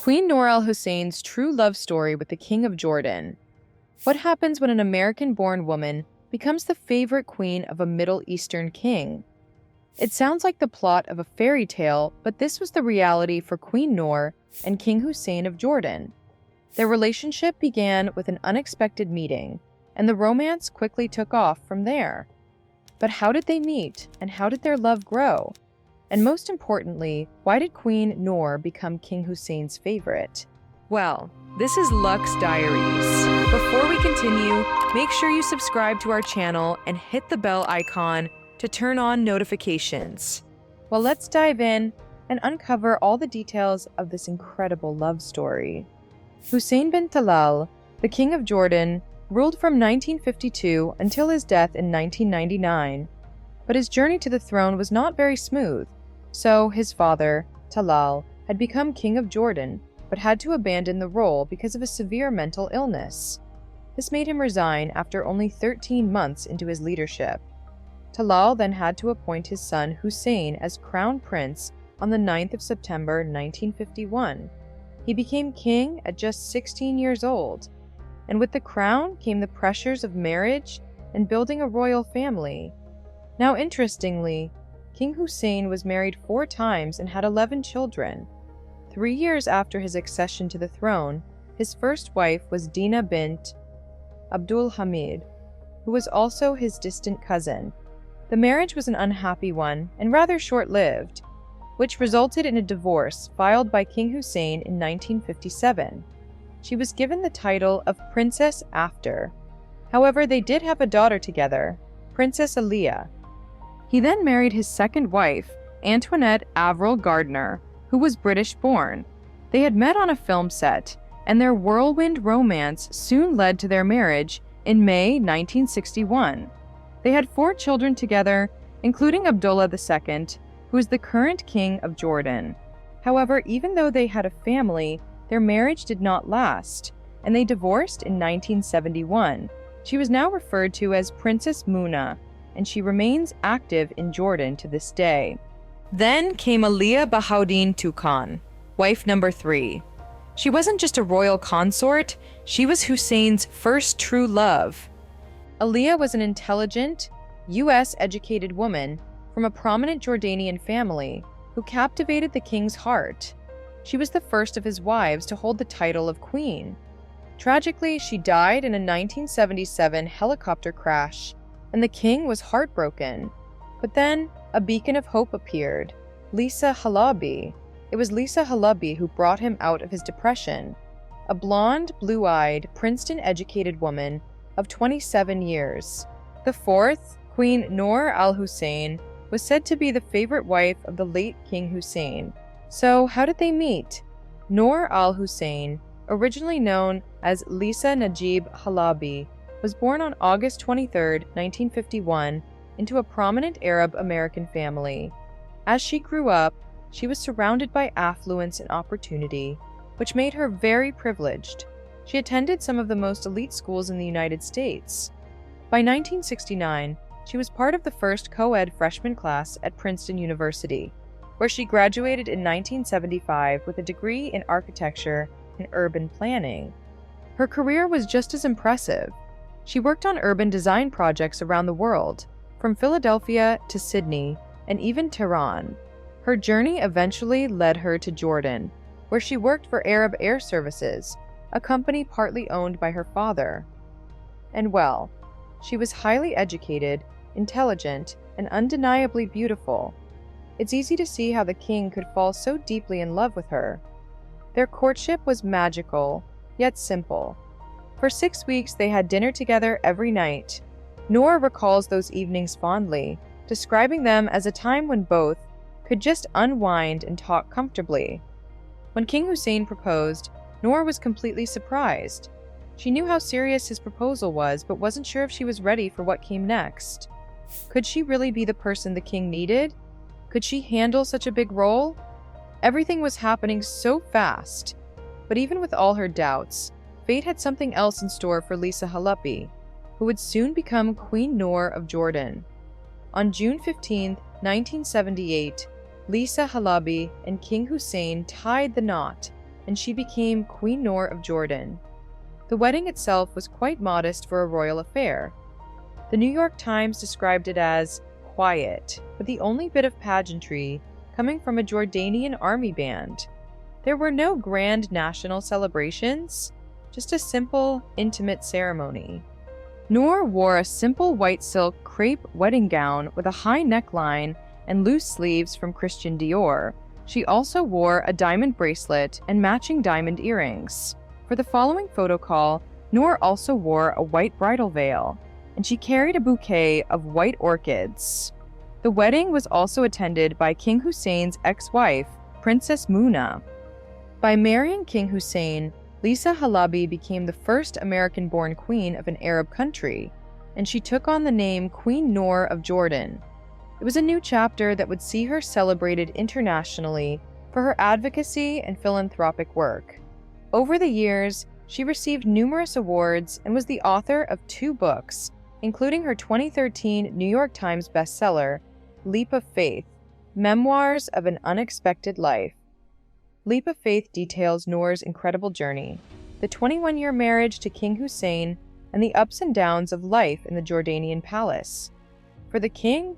Queen Noor al-Hussein's true love story with the King of Jordan. What happens when an American-born woman becomes the favorite queen of a Middle Eastern king? It sounds like the plot of a fairy tale, but this was the reality for Queen Noor and King Hussein of Jordan. Their relationship began with an unexpected meeting, and the romance quickly took off from there. But how did they meet, and how did their love grow? And most importantly, why did Queen Noor become King Hussein's favorite? Well, this is Luxe Diaries. Before we continue, make sure you subscribe to our channel and hit the bell icon to turn on notifications. Well, let's dive in and uncover all the details of this incredible love story. Hussein Bin Talal, the King of Jordan, ruled from 1952 until his death in 1999. But his journey to the throne was not very smooth. So his father, Talal, had become King of Jordan, but had to abandon the role because of a severe mental illness. This made him resign after only 13 months into his leadership. Talal then had to appoint his son Hussein as crown prince on the 9th of September 1951. He became king at just 16 years old, and with the crown came the pressures of marriage and building a royal family. Now, interestingly, King Hussein was married 4 times and had 11 children. 3 years after his accession to the throne, his first wife was Dina bint Abdul Hamid, who was also his distant cousin. The marriage was an unhappy one and rather short-lived, which resulted in a divorce filed by King Hussein in 1957. She was given the title of Princess after. However, they did have a daughter together, Princess Aliyah. He then married his second wife, Antoinette Avril Gardner, who was British-born. They had met on a film set, and their whirlwind romance soon led to their marriage in May 1961. They had 4 children together, including Abdullah II, who is the current king of Jordan. However, even though they had a family, their marriage did not last, and they divorced in 1971. She was now referred to as Princess Muna, and she remains active in Jordan to this day. Then came Aliyah Bahauddin Tukan, wife number 3. She wasn't just a royal consort, she was Hussein's first true love. Aliyah was an intelligent, US-educated woman from a prominent Jordanian family who captivated the king's heart. She was the first of his wives to hold the title of queen. Tragically, she died in a 1977 helicopter crash, and the king was heartbroken. But then, a beacon of hope appeared, Lisa Halabi. It was Lisa Halabi who brought him out of his depression. A blonde, blue-eyed, Princeton-educated woman of 27 years. The fourth, Queen Noor al-Hussein, was said to be the favorite wife of the late King Hussein. So, how did they meet? Noor al-Hussein, originally known as Lisa Najib Halabi, was born on August 23, 1951, into a prominent Arab-American family. As she grew up, she was surrounded by affluence and opportunity, which made her very privileged. She attended some of the most elite schools in the United States. By 1969, she was part of the first co-ed freshman class at Princeton University, where she graduated in 1975 with a degree in architecture and urban planning. Her career was just as impressive. She worked on urban design projects around the world, from Philadelphia to Sydney and even Tehran. Her journey eventually led her to Jordan, where she worked for Arab Air Services, a company partly owned by her father. And well, she was highly educated, intelligent, and undeniably beautiful. It's easy to see how the king could fall so deeply in love with her. Their courtship was magical, yet simple. For 6 weeks, they had dinner together every night. Noor recalls those evenings fondly, describing them as a time when both could just unwind and talk comfortably. When King Hussein proposed, Noor was completely surprised. She knew how serious his proposal was, but wasn't sure if she was ready for what came next. Could she really be the person the king needed? Could she handle such a big role? Everything was happening so fast. But even with all her doubts, fate had something else in store for Lisa Halabi, who would soon become Queen Noor of Jordan. On June 15, 1978, Lisa Halabi and King Hussein tied the knot, and she became Queen Noor of Jordan. The wedding itself was quite modest for a royal affair. The New York Times described it as quiet, with the only bit of pageantry coming from a Jordanian army band. There were no grand national celebrations, just a simple, intimate ceremony. Noor wore a simple white silk crepe wedding gown with a high neckline and loose sleeves from Christian Dior. She also wore a diamond bracelet and matching diamond earrings. For the following photo call, Noor also wore a white bridal veil, and she carried a bouquet of white orchids. The wedding was also attended by King Hussein's ex-wife, Princess Muna. By marrying King Hussein, Lisa Halabi became the first American-born queen of an Arab country, and she took on the name Queen Noor of Jordan. It was a new chapter that would see her celebrated internationally for her advocacy and philanthropic work. Over the years, she received numerous awards and was the author of 2 books, including her 2013 New York Times bestseller, Leap of Faith: Memoirs of an Unexpected Life. Leap of Faith details Noor's incredible journey, the 21-year marriage to King Hussein, and the ups and downs of life in the Jordanian palace. For the king,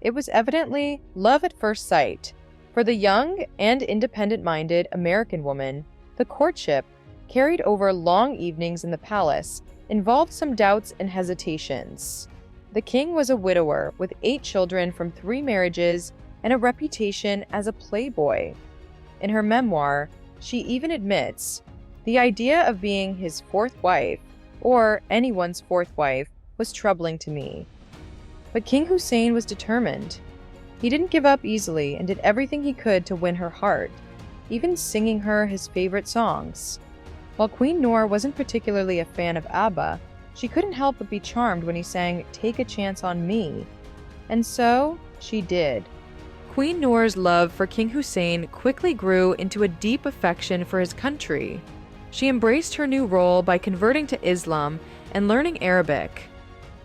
it was evidently love at first sight. For the young and independent-minded American woman, the courtship, carried over long evenings in the palace, involved some doubts and hesitations. The king was a widower with 8 children from 3 marriages and a reputation as a playboy. In her memoir, she even admits, "The idea of being his 4th wife, or anyone's 4th wife, was troubling to me." But King Hussein was determined. He didn't give up easily and did everything he could to win her heart, even singing her his favorite songs. While Queen Noor wasn't particularly a fan of ABBA, she couldn't help but be charmed when he sang "Take a Chance on Me." And so, she did. Queen Noor's love for King Hussein quickly grew into a deep affection for his country. She embraced her new role by converting to Islam and learning Arabic.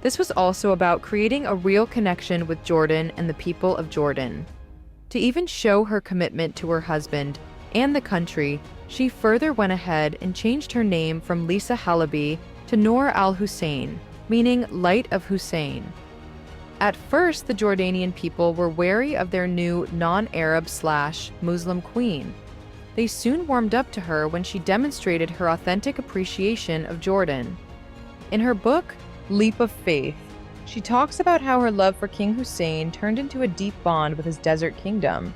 This was also about creating a real connection with Jordan and the people of Jordan. To even show her commitment to her husband and the country, she further went ahead and changed her name from Lisa Halabi to Noor al-Hussein, meaning Light of Hussein. At first, the Jordanian people were wary of their new non-Arab/Muslim queen. They soon warmed up to her when she demonstrated her authentic appreciation of Jordan. In her book, Leap of Faith, she talks about how her love for King Hussein turned into a deep bond with his desert kingdom.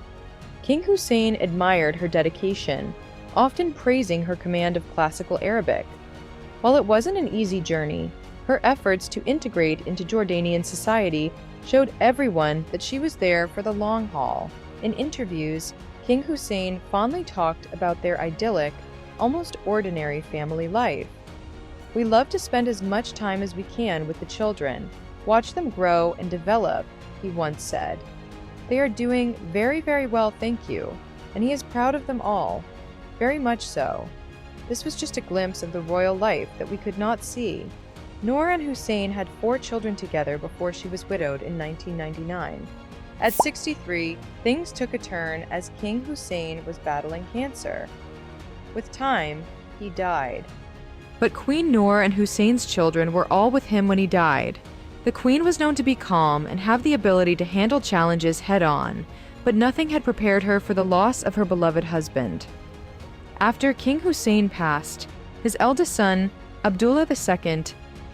King Hussein admired her dedication, often praising her command of classical Arabic. While it wasn't an easy journey, her efforts to integrate into Jordanian society showed everyone that she was there for the long haul. In interviews, King Hussein fondly talked about their idyllic, almost ordinary family life. "We love to spend as much time as we can with the children, watch them grow and develop," he once said. "They are doing very, very well, thank you, and he is proud of them all. Very much so." This was just a glimpse of the royal life that we could not see. Noor and Hussein had 4 children together before she was widowed in 1999. At 63, things took a turn as King Hussein was battling cancer. With time, he died. But Queen Noor and Hussein's children were all with him when he died. The queen was known to be calm and have the ability to handle challenges head-on, but nothing had prepared her for the loss of her beloved husband. After King Hussein passed, his eldest son, Abdullah II,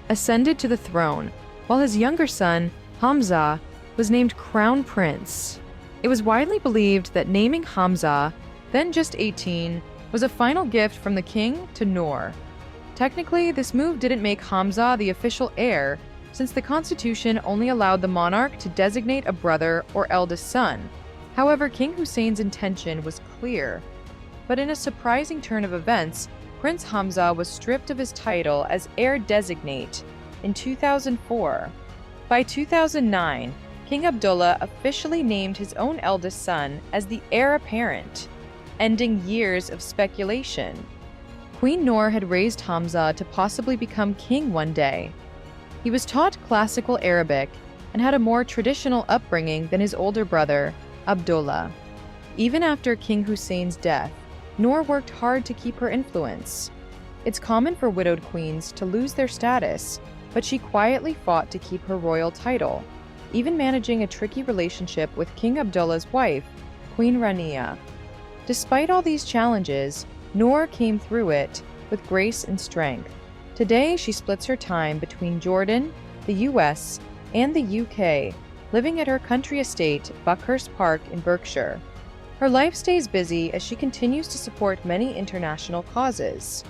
ascended to the throne, while his younger son, Hamza, was named Crown Prince. It was widely believed that naming Hamza, then just 18, was a final gift from the king to Noor. Technically, this move didn't make Hamza the official heir, since the constitution only allowed the monarch to designate a brother or eldest son. However, King Hussein's intention was clear. But in a surprising turn of events, Prince Hamza was stripped of his title as heir designate in 2004. By 2009, King Abdullah officially named his own eldest son as the heir apparent, ending years of speculation. Queen Noor had raised Hamza to possibly become king one day. He was taught classical Arabic and had a more traditional upbringing than his older brother, Abdullah. Even after King Hussein's death, Noor worked hard to keep her influence. It's common for widowed queens to lose their status, but she quietly fought to keep her royal title, even managing a tricky relationship with King Abdullah's wife, Queen Rania. Despite all these challenges, Noor came through it with grace and strength. Today, she splits her time between Jordan, the US, and the UK, living at her country estate, Buckhurst Park in Berkshire. Her life stays busy as she continues to support many international causes.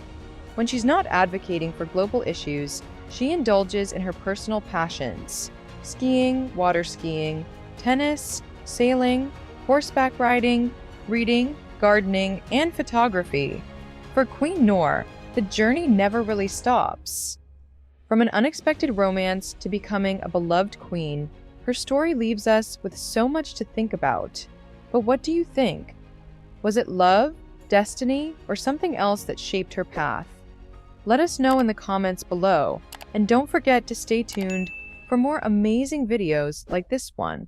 When she's not advocating for global issues, she indulges in her personal passions: skiing, water skiing, tennis, sailing, horseback riding, reading, gardening, and photography. For Queen Noor, the journey never really stops. From an unexpected romance to becoming a beloved queen, her story leaves us with so much to think about. But what do you think? Was it love, destiny, or something else that shaped her path? Let us know in the comments below, and don't forget to stay tuned for more amazing videos like this one.